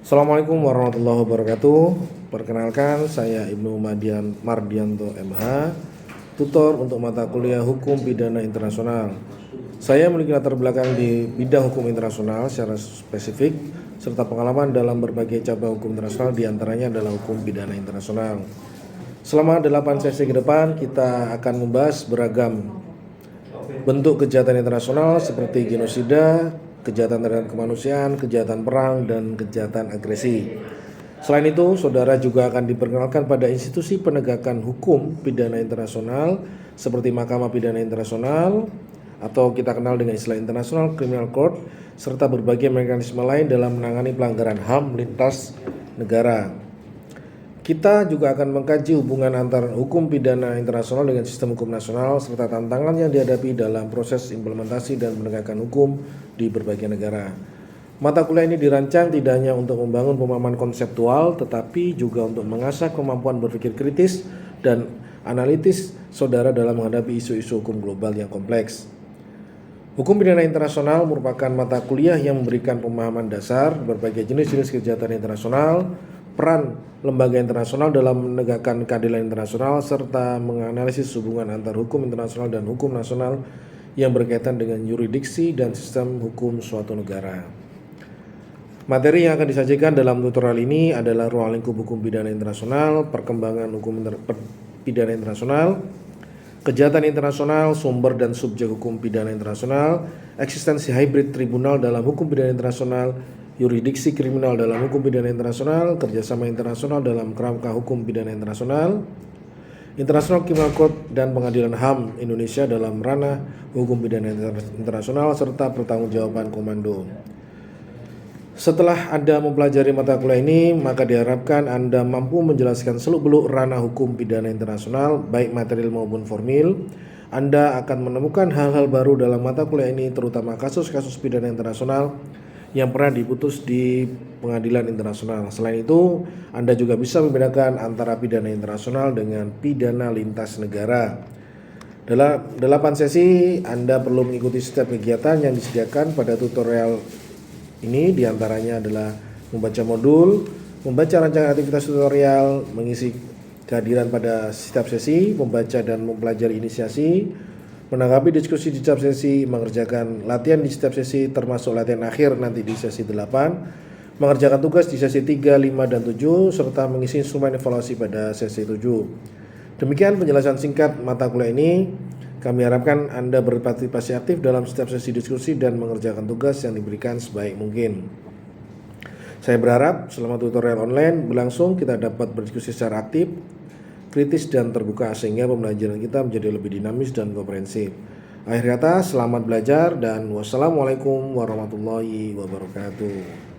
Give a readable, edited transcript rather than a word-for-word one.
Assalamualaikum warahmatullahi wabarakatuh. Perkenalkan, saya Ibnu Mardianto MH, tutor untuk mata kuliah Hukum Pidana Internasional. Saya memiliki latar belakang di bidang hukum internasional secara spesifik, serta pengalaman dalam berbagai cabang hukum internasional, diantaranya adalah hukum pidana internasional. Selama 8 sesi ke depan, kita akan membahas beragam bentuk kejahatan internasional seperti genosida, kejahatan terhadap kemanusiaan, kejahatan perang, dan kejahatan agresi. Selain itu, saudara juga akan diperkenalkan pada institusi penegakan hukum pidana internasional seperti Mahkamah Pidana Internasional atau kita kenal dengan istilah International Criminal Court, serta berbagai mekanisme lain dalam menangani pelanggaran HAM lintas negara. Kita juga akan mengkaji hubungan antara hukum pidana internasional dengan sistem hukum nasional serta tantangan yang dihadapi dalam proses implementasi dan penegakan hukum di berbagai negara. Mata kuliah ini dirancang tidak hanya untuk membangun pemahaman konseptual, tetapi juga untuk mengasah kemampuan berpikir kritis dan analitis saudara dalam menghadapi isu-isu hukum global yang kompleks. Hukum pidana internasional merupakan mata kuliah yang memberikan pemahaman dasar berbagai jenis-jenis kejahatan internasional, peran lembaga internasional dalam menegakkan keadilan internasional, serta menganalisis hubungan antar hukum internasional dan hukum nasional yang berkaitan dengan yurisdiksi dan sistem hukum suatu negara. Materi yang akan disajikan dalam tutorial ini adalah ruang lingkup hukum pidana internasional, perkembangan hukum pidana internasional, kejahatan internasional, sumber dan subjek hukum pidana internasional, eksistensi hybrid tribunal dalam hukum pidana internasional, yurisdiksi kriminal dalam hukum pidana internasional, kerjasama internasional dalam kerangka hukum pidana internasional, International Criminal Court dan pengadilan HAM Indonesia dalam ranah hukum pidana internasional, serta pertanggungjawaban komando. Setelah Anda mempelajari mata kuliah ini, maka diharapkan Anda mampu menjelaskan seluk-beluk ranah hukum pidana internasional, baik material maupun formil. Anda akan menemukan hal-hal baru dalam mata kuliah ini, terutama kasus-kasus pidana internasional yang pernah diputus di pengadilan internasional. Selain itu, Anda juga bisa membedakan antara pidana internasional dengan pidana lintas negara. Dalam 8 sesi, Anda perlu mengikuti setiap kegiatan yang disediakan pada tutorial ini, diantaranya adalah membaca modul, membaca rancangan aktivitas tutorial, mengisi kehadiran pada setiap sesi, membaca dan mempelajari inisiasi, menanggapi diskusi di setiap sesi, mengerjakan latihan di setiap sesi termasuk latihan akhir nanti di sesi 8, mengerjakan tugas di sesi 3, 5, dan 7, serta mengisi instrumen evaluasi pada sesi 7. Demikian penjelasan singkat mata kuliah ini. Kami harapkan Anda berpartisipasi aktif dalam setiap sesi diskusi dan mengerjakan tugas yang diberikan sebaik mungkin. Saya berharap selama tutorial online berlangsung kita dapat berdiskusi secara aktif, kritis dan terbuka sehingga pembelajaran kita menjadi lebih dinamis dan komprehensif. Akhir kata, selamat belajar dan wassalamualaikum warahmatullahi wabarakatuh.